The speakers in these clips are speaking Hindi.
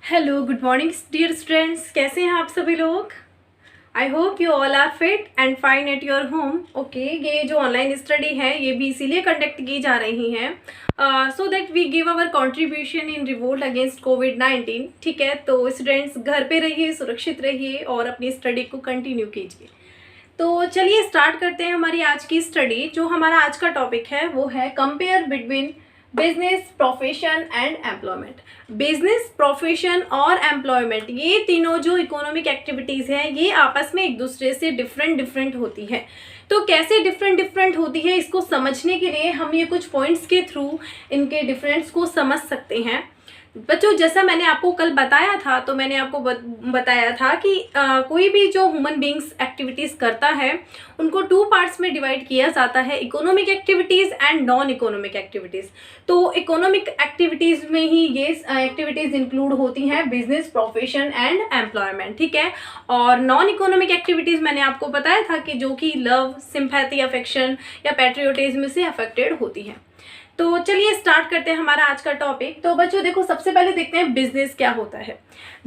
Hello good morning dear students, कैसे हैं आप सभी लोग। I hope you all are fit and fine at your home. Okay, ये जो ऑनलाइन स्टडी है ये भी इसीलिए कंडक्ट की जा रही हैं so that we give our contribution in revolt against कोविड-19। ठीक है, तो स्टूडेंट्स घर पे रहिए, सुरक्षित रहिए और अपनी स्टडी को कंटिन्यू कीजिए। तो चलिए स्टार्ट करते हैं हमारी आज की स्टडी। जो हमारा आज का टॉपिक है वो है compare between business, profession and employment. Business, profession और एम्प्लॉयमेंट, ये तीनों जो इकोनॉमिक एक्टिविटीज़ हैं ये आपस में एक दूसरे से डिफरेंट होती है। तो कैसे डिफरेंट होती है, इसको समझने के लिए हम ये कुछ पॉइंट्स के थ्रू इनके डिफरेंस को समझ सकते हैं। बच्चों, जैसा मैंने आपको कल बताया था, तो मैंने आपको बताया था कि कोई भी जो ह्यूमन बींग्स एक्टिविटीज़ करता है उनको टू पार्ट्स में डिवाइड किया जाता है, economic activities and non economic activities. तो इकोनॉमिक एक्टिविटीज़ में ही ये एक्टिविटीज़ इंक्लूड होती हैं, बिजनेस, प्रोफेशन एंड एम्प्लॉयमेंट। ठीक है, और नॉन इकोनॉमिक एक्टिविटीज़ मैंने आपको बताया था कि जो कि लव, सिंपैथी, अफेक्शन या पैट्रियोटिज्म से अफेक्टेड होती हैं। तो चलिए स्टार्ट करते हैं हमारा आज का टॉपिक। तो बच्चों देखो, सबसे पहले देखते हैं बिजनेस क्या होता है।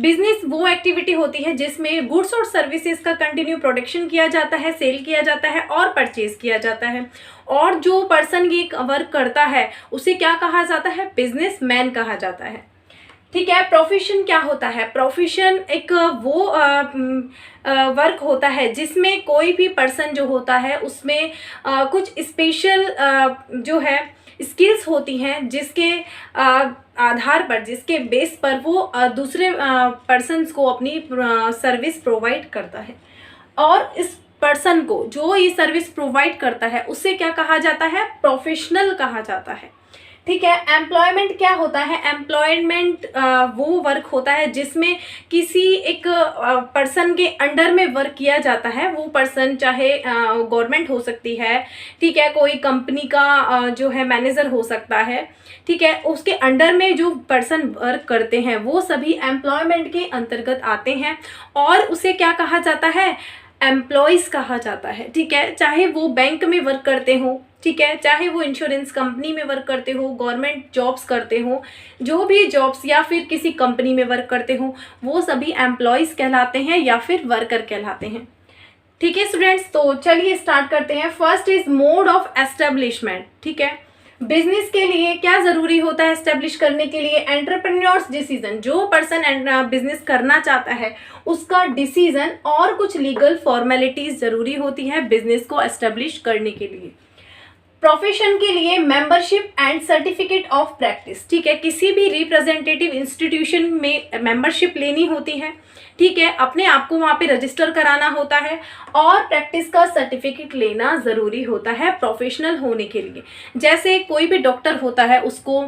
बिजनेस वो एक्टिविटी होती है जिसमें गुड्स और सर्विसेज का कंटिन्यू प्रोडक्शन किया जाता है, सेल किया जाता है और परचेज किया जाता है। और जो पर्सन ये वर्क करता है उसे क्या कहा जाता है, बिजनेसमैन कहा जाता है। ठीक है, प्रोफेशन क्या होता है। प्रोफेशन एक वो वर्क होता है जिसमें कोई भी पर्सन जो होता है उसमें कुछ स्पेशल जो है स्किल्स होती हैं, जिसके आधार पर, जिसके बेस पर वो दूसरे पर्सन्स को अपनी सर्विस प्रोवाइड करता है। और इस पर्सन को जो ये सर्विस प्रोवाइड करता है उसे क्या कहा जाता है, प्रोफेशनल कहा जाता है। ठीक है, एम्प्लॉयमेंट क्या होता है। एम्प्लॉयमेंट वो वर्क होता है जिसमें किसी एक पर्सन के अंडर में वर्क किया जाता है। वो पर्सन चाहे गवर्नमेंट हो सकती है, ठीक है, कोई कंपनी का जो है मैनेजर हो सकता है। ठीक है, उसके अंडर में जो पर्सन वर्क करते हैं वो सभी एम्प्लॉयमेंट के अंतर्गत आते हैं और उसे क्या कहा जाता है, एम्प्लॉयज़ कहा जाता है। ठीक है, चाहे वो बैंक में वर्क करते हो, ठीक है, चाहे वो इंश्योरेंस कंपनी में वर्क करते हो, गवर्नमेंट जॉब्स करते हो, जो भी जॉब्स या फिर किसी कंपनी में वर्क करते हो, वो सभी एम्प्लॉयज़ कहलाते हैं या फिर वर्कर कहलाते हैं। ठीक है स्टूडेंट्स, तो चलिए स्टार्ट करते हैं। First is mode of establishment. ठीक है, बिजनेस के लिए क्या ज़रूरी होता है एस्टेब्लिश करने के लिए, एंटरप्रेन्योर्स डिसीजन। जो पर्सन बिजनेस करना चाहता है उसका डिसीजन और कुछ लीगल फॉर्मेलिटीज़ ज़रूरी होती है बिजनेस को एस्टेब्लिश करने के लिए। प्रोफेशन के लिए membership and certificate of practice. ठीक है, किसी भी रिप्रेजेंटेटिव इंस्टीट्यूशन में मेंबरशिप लेनी होती है। ठीक है, अपने आप को वहाँ पे रजिस्टर कराना होता है और प्रैक्टिस का सर्टिफिकेट लेना ज़रूरी होता है प्रोफेशनल होने के लिए। जैसे कोई भी डॉक्टर होता है उसको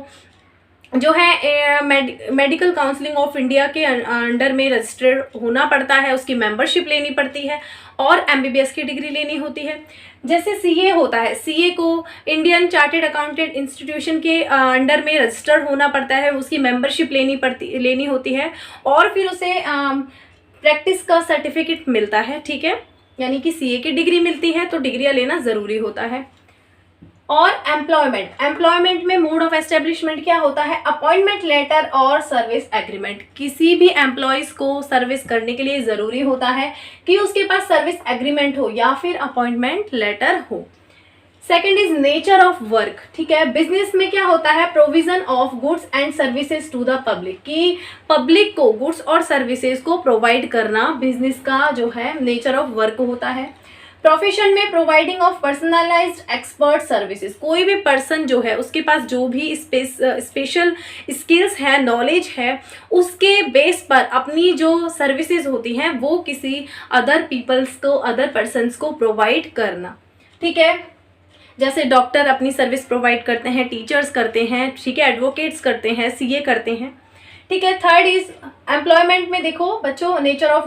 जो है मेडिकल काउंसलिंग ऑफ इंडिया के अंडर में रजिस्टर्ड होना पड़ता है, उसकी मेंबरशिप लेनी पड़ती है और एमबीबीएस की डिग्री लेनी होती है। जैसे सीए होता है, सीए को इंडियन चार्टेड अकाउंटेंट इंस्टीट्यूशन के अंडर में रजिस्टर्ड होना पड़ता है, उसकी मेंबरशिप लेनी होती है और फिर उसे प्रैक्टिस का सर्टिफिकेट मिलता है। ठीक है, यानी कि सीए की डिग्री मिलती है, तो डिग्रियाँ लेना ज़रूरी होता है। और एम्प्लॉयमेंट में मोड ऑफ एस्टेब्लिशमेंट क्या होता है, अपॉइंटमेंट लेटर और सर्विस एग्रीमेंट। किसी भी एम्प्लॉयज़ को सर्विस करने के लिए ज़रूरी होता है कि उसके पास सर्विस एग्रीमेंट हो या फिर अपॉइंटमेंट लेटर हो। Second is nature of work. ठीक है, बिजनेस में क्या होता है, provision of goods and services to the public, कि पब्लिक को गुड्स और सर्विसेज को प्रोवाइड करना बिजनेस का जो है नेचर ऑफ वर्क होता है। प्रोफेशन में providing of personalised expert services. कोई भी पर्सन जो है उसके पास जो भी स्पेशल स्किल्स है, नॉलेज है, उसके बेस पर अपनी जो सर्विसेज होती हैं वो किसी अदर पीपल्स को, अदर पर्सन्स को प्रोवाइड करना। ठीक है, जैसे डॉक्टर अपनी सर्विस प्रोवाइड करते हैं, टीचर्स करते हैं, ठीक है, एडवोकेट्स करते हैं, सीए करते हैं। ठीक है, थर्ड इज एम्प्लॉयमेंट में देखो बच्चों, नेचर ऑफ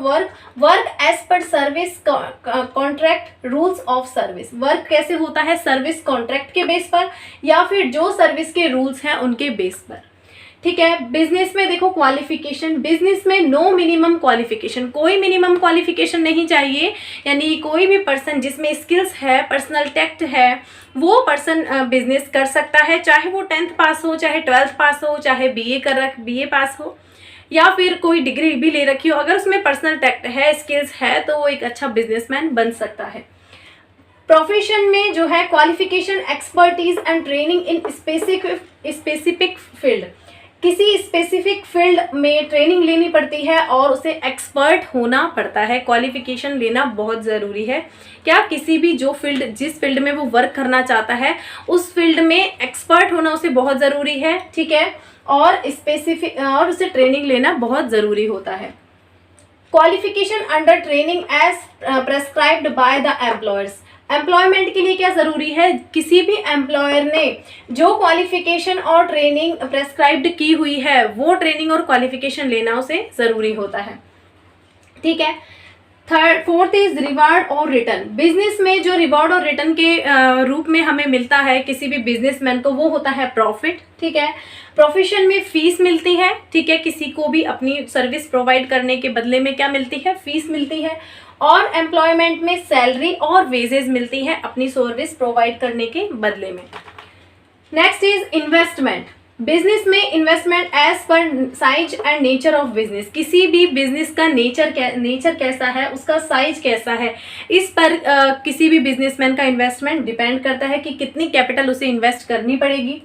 वर्क एज पर service contract rules of service. Work कैसे होता है, सर्विस कॉन्ट्रैक्ट के बेस पर या फिर जो सर्विस के रूल्स हैं उनके बेस पर। ठीक है, बिजनेस में देखो क्वालिफिकेशन, बिजनेस में नो मिनिमम क्वालिफिकेशन, कोई मिनिमम क्वालिफिकेशन नहीं चाहिए, यानी कोई भी पर्सन जिसमें स्किल्स है, पर्सनल टैक्ट है, वो पर्सन बिजनेस कर सकता है, चाहे वो 10th पास हो, चाहे 12th पास हो, चाहे बीए पास हो। या फिर कोई डिग्री भी ले रखी हो, अगर उसमें पर्सनल टैक्ट है, स्किल्स है, तो वो एक अच्छा बिजनेसमैन बन सकता है। प्रोफेशन में जो है qualification, expertise and training in specific field, किसी स्पेसिफिक फील्ड में ट्रेनिंग लेनी पड़ती है और उसे एक्सपर्ट होना पड़ता है। क्वालिफिकेशन लेना बहुत ज़रूरी है। क्या किसी भी जो फील्ड, जिस फील्ड में वो वर्क करना चाहता है उस फील्ड में एक्सपर्ट होना उसे बहुत ज़रूरी है, ठीक है, और स्पेसिफिक और उसे ट्रेनिंग लेना बहुत ज़रूरी होता है। Qualification under training as prescribed by the employers, employment के लिए क्या ज़रूरी है, किसी भी एम्प्लॉयर ने जो क्वालिफिकेशन और ट्रेनिंग प्रेस्क्राइब्ड की हुई है वो ट्रेनिंग और क्वालिफिकेशन लेना उसे ज़रूरी होता है, ठीक है। फोर्थ इज रिवार्ड और रिटर्न, बिजनेस में जो रिवार्ड और रिटर्न के रूप में हमें मिलता है किसी भी बिजनेसमैन को, वो होता है प्रॉफिट, ठीक है। प्रोफेशन में फीस मिलती है, ठीक है, किसी को भी अपनी सर्विस प्रोवाइड करने के बदले में क्या मिलती है, फीस मिलती है। और एम्प्लॉयमेंट में सैलरी और वेजेस मिलती है अपनी सर्विस प्रोवाइड करने के बदले में। नेक्स्ट इज इन्वेस्टमेंट, बिजनेस में इन्वेस्टमेंट एज पर size and nature of business, किसी भी बिजनेस का नेचर कैसा है, उसका साइज कैसा है, इस पर किसी भी बिजनेसमैन का इन्वेस्टमेंट डिपेंड करता है कि कितनी कैपिटल उसे इन्वेस्ट करनी पड़ेगी।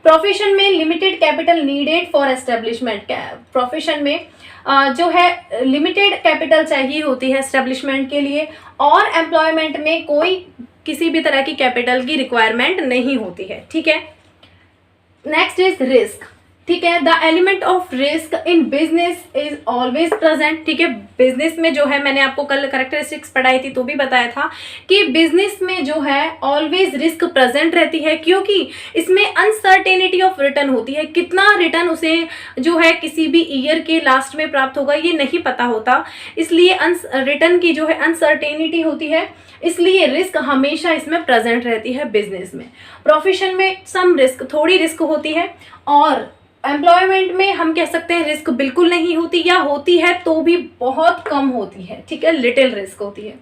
प्रोफेशन में limited capital needed for establishment, profession में जो है लिमिटेड कैपिटल चाहिए होती है एस्टेब्लिशमेंट के लिए, और एम्प्लॉयमेंट में कोई किसी भी तरह की कैपिटल की रिक्वायरमेंट नहीं होती है, ठीक है। नेक्स्ट इज रिस्क, ठीक है, the element of risk in business is always present, ठीक है। बिजनेस में जो है, मैंने आपको कल कैरेक्टरिस्टिक्स पढ़ाई थी तो भी बताया था कि बिजनेस में जो है ऑलवेज रिस्क प्रेजेंट रहती है, क्योंकि इसमें अनसर्टेनिटी ऑफ रिटर्न होती है। कितना रिटर्न उसे जो है किसी भी ईयर के लास्ट में प्राप्त होगा ये नहीं पता होता, इसलिए रिटर्न की जो है अनसर्टेनिटी होती है, इसलिए रिस्क हमेशा इसमें प्रेजेंट रहती है बिजनेस में। प्रोफेशन में सम रिस्क, थोड़ी रिस्क होती है, और एम्प्लॉयमेंट में हम कह सकते हैं रिस्क बिल्कुल नहीं होती, या होती है तो भी बहुत कम होती है, ठीक है, लिटिल रिस्क होती है।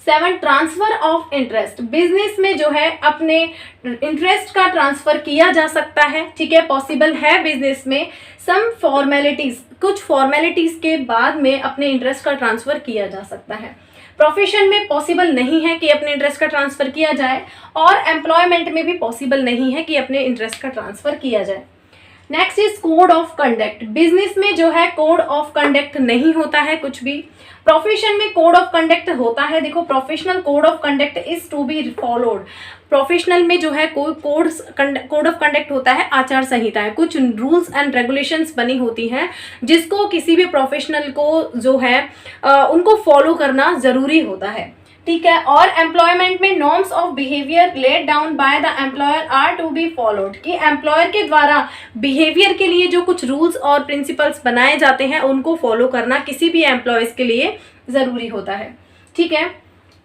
7 ट्रांसफर ऑफ इंटरेस्ट, बिजनेस में जो है अपने इंटरेस्ट का ट्रांसफर किया जा सकता है, ठीक है, पॉसिबल है बिजनेस में। सम फॉर्मेलिटीज, कुछ फॉर्मेलिटीज के बाद में अपने इंटरेस्ट का ट्रांसफर किया जा सकता है। प्रोफेशन में पॉसिबल नहीं है कि अपने इंटरेस्ट का ट्रांसफर किया जाए, और एम्प्लॉयमेंट में भी पॉसिबल नहीं है कि अपने इंटरेस्ट का ट्रांसफर किया जाए। Next is code of conduct, business में जो है कोड ऑफ कंडक्ट नहीं होता है कुछ भी, प्रोफेशन में कोड ऑफ कंडक्ट होता है। देखो, professional code of conduct is to be followed, professional में जो है कोई कोड ऑफ कंडक्ट होता है, आचार संहिता है, कुछ रूल्स एंड रेगुलेशंस बनी होती हैं जिसको किसी भी प्रोफेशनल को जो है उनको फॉलो करना जरूरी होता है, ठीक है। और एम्प्लॉयमेंट में norms of behaviour laid down by the employer are to be followed, कि एम्प्लॉयर के द्वारा बिहेवियर के लिए जो कुछ रूल्स और प्रिंसिपल्स बनाए जाते हैं उनको फॉलो करना किसी भी एम्प्लॉयज के लिए ज़रूरी होता है, ठीक है।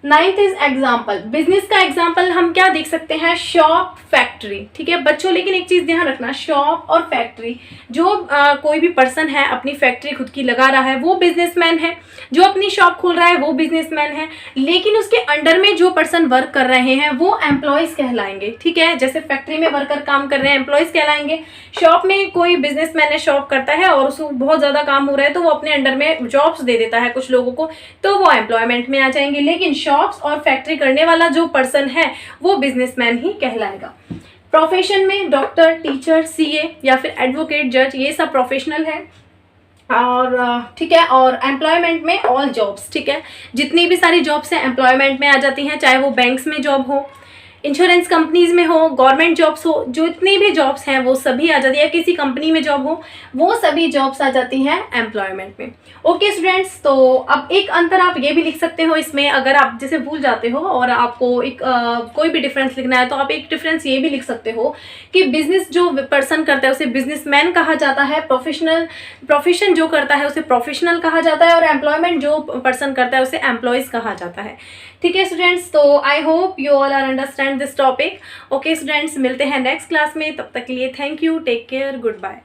9th इज एग्जाम्पल, बिजनेस का एग्जाम्पल हम क्या देख सकते हैं, शॉप, फैक्ट्री, ठीक है बच्चों। लेकिन एक चीज़ ध्यान रखना, शॉप और फैक्ट्री, जो कोई भी पर्सन है अपनी फैक्ट्री खुद की लगा रहा है वो बिजनेसमैन है, जो अपनी शॉप खोल रहा है वो बिजनेसमैन है, लेकिन उसके अंडर में जो पर्सन वर्क कर रहे हैं वो एम्प्लॉयज़ कहलाएंगे, ठीक है। जैसे फैक्ट्री में वर्कर काम कर रहे हैं, एम्प्लॉयज़ कहलाएंगे। शॉप में कोई बिजनेसमैन है, शॉप करता है और उसको बहुत ज़्यादा काम हो रहा है तो वो अपने अंडर में जॉब्स दे देता है कुछ लोगों को, तो वो एम्प्लॉयमेंट में आ जाएंगे। लेकिन शॉप्स और फैक्ट्री करने वाला जो पर्सन है वो बिजनेसमैन ही कहलाएगा। प्रोफेशन में डॉक्टर, टीचर, सीए या फिर एडवोकेट, जज, ये सब प्रोफेशनल है, और ठीक है। और एम्प्लॉयमेंट में ऑल जॉब्स, ठीक है, जितनी भी सारी जॉब्स हैं एम्प्लॉयमेंट में आ जाती हैं, चाहे वो बैंक्स में जॉब हो, इंश्योरेंस कंपनीज में हो, गवर्नमेंट जॉब्स हो, जो इतनी भी जॉब्स हैं वो सभी आ जाती है, किसी कंपनी में जॉब हो वो सभी जॉब्स आ जाती हैं एम्प्लॉयमेंट में। ओके स्टूडेंट्स, तो अब एक अंतर आप ये भी लिख सकते हो इसमें, अगर आप जैसे भूल जाते हो और आपको एक कोई भी डिफरेंस लिखना है तो आप एक डिफरेंस ये भी लिख सकते हो कि बिजनेस जो पर्सन करता है उसे बिजनेसमैन कहा जाता है, प्रोफेशन जो करता है उसे प्रोफेशनल कहा जाता है, और एम्प्लॉयमेंट जो पर्सन करता है उसे एम्प्लॉयज़ कहा जाता है, ठीक है स्टूडेंट्स। तो I hope you all are understand this topic. Okay students, मिलते हैं नेक्स्ट क्लास में, तब तक के लिए thank you, take care, good bye.